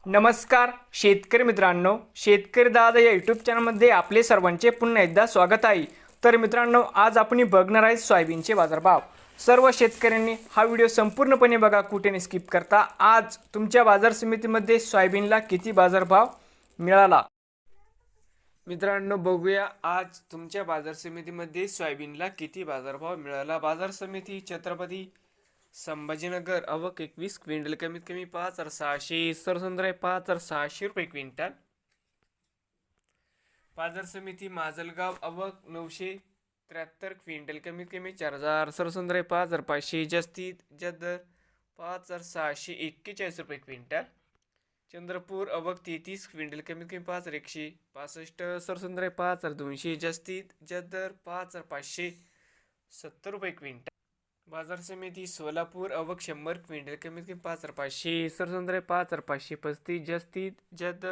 नमस्कार शेतकरी मित्रांनो, शेतकरी दादा या यूट्यूब चॅनलमध्ये आपले सर्वांचे पुन्हा एकदा स्वागत आहे। तर मित्रांनो, आज आपण बघणार आहे सोयाबीनचे बाजारभाव। सर्व शेतकऱ्यांनी हा व्हिडिओ संपूर्णपणे बघा, कुठेही स्किप करता। आज तुमच्या बाजार समितीमध्ये सोयाबीनला किती बाजारभाव मिळाला मित्रांनो बघूया। आज तुमच्या बाजार समितीमध्ये सोयाबीनला किती बाजारभाव मिळाला। बाजार समिती छत्रपती संभाजीनगर आवक 21 क्विंटल, कमीत कमी 5,600, सरसंद्राय 5,600 रुपये क्विंटल। बाजार समिती माजलगाव आवक 973 क्विंटल, कमीत कमी 4,000, सरसंद्राय 5,500, जास्तीत जास्त 5,641 रुपये क्विंटल। चंद्रपूर आवक 33 क्विंटल, कमीत कमी 5,165, सरसंद्राय 5,200, जास्तीत जास्त 5,570 रुपये क्विंटल। बाजार समिती सोलापूर आवक 100 क्विंटल, कमीत कमी 5,500, सरसंद्राय 5,535, जास्तीत जास्त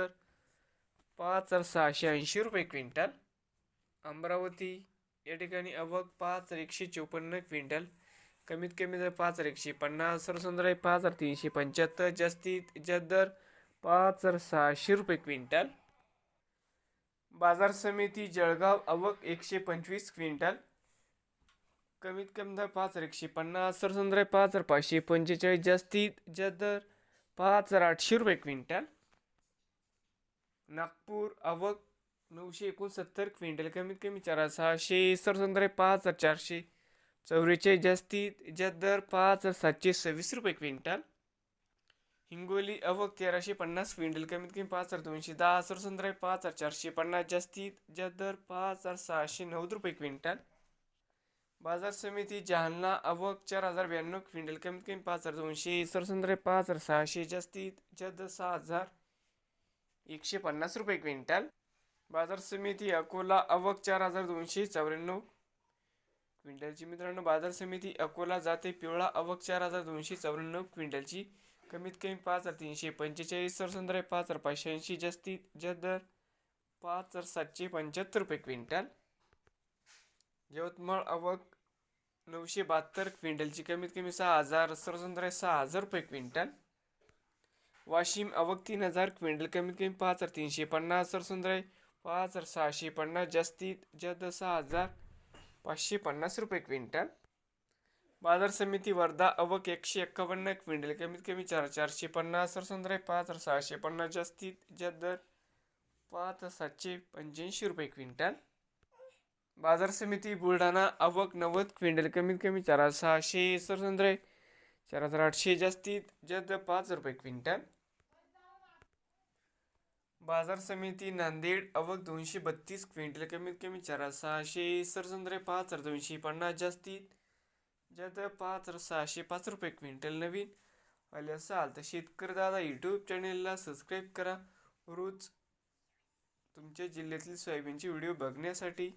5,680 रुपये क्विंटल। अमरावती या ठिकाणी आवक 5,154 क्विंटल, कमीत कमी 5,150, सरसंद्राय 5,375, जास्तीत जास्त 5,600 रुपये क्विंटल। बाजार समिती जळगाव आवक 125 क्विंटल, कमीत कमी 5,150, सरसंद्राय 5,545, जास्तीत जास्त 5,800 रुपये क्विंटल। नागपूर आवक 969 क्विंटल, कमीत कमी 4,600, सरसंद्राय 5,444, जास्तीत जास्त 5,726 रुपये क्विंटल। हिंगोली आवक 1,350 क्विंटल, कमीत कमी 5,210, सरसंद्राय 5,450, जास्तीत जास्त 5,690 रुपये क्विंटल। बाजार समिती जालना आवक 4,092 क्विंटल, कमीत कमी 5,200, सरसंद्राय 5,600, जास्तीत जास्त 6,150 रुपये क्विंटल। बाजार समिती अकोला आवक 4,294 क्विंटलची मित्रांनो। बाजार समिती अकोला जाते पिवळा आवक 4,294 क्विंटलची, कमीत कमी 5,345, सरसंद्राय 5,580, जास्तीत जास्त 5,775 रुपये क्विंटल। यवतमाळ आवक 972 क्विंटलची, कमीत कमी 6,000, सरसंद्राय 6,000 रुपये क्विंटल। वाशिम आवक 3,000 क्विंटल, कमीत कमी 5,350, सरसंद्राय 5,650, जास्तीत जास्त 6,550 रुपये क्विंटल। बाजार समिती वर्धा आवक 151 क्विंटल, कमीत कमी 4,450, सरसंद्राय 5,650, जास्तीत जास्त 5,785 रुपये क्विंटल। बाजार समिती बुलढाणा आवक 90 क्विंटल, कमीत कमी 4,600, सरसंद्राय 4,800, जास्तीत जास्त 5 रुपये क्विंटल। बाजार समिती नांदेड आवक 232 क्विंटल, कमीत कमी 4,600, सरसंद्राय 5,250, जास्तीत जास्त 5,605 रुपये क्विंटल। नवीन आले असाल तर शेतकरी दादा यूट्यूब चॅनेलला सबस्क्राईब करा, रोज तुमच्या जिल्ह्यातील सोयाबीनचे व्हिडिओ बघण्यासाठी।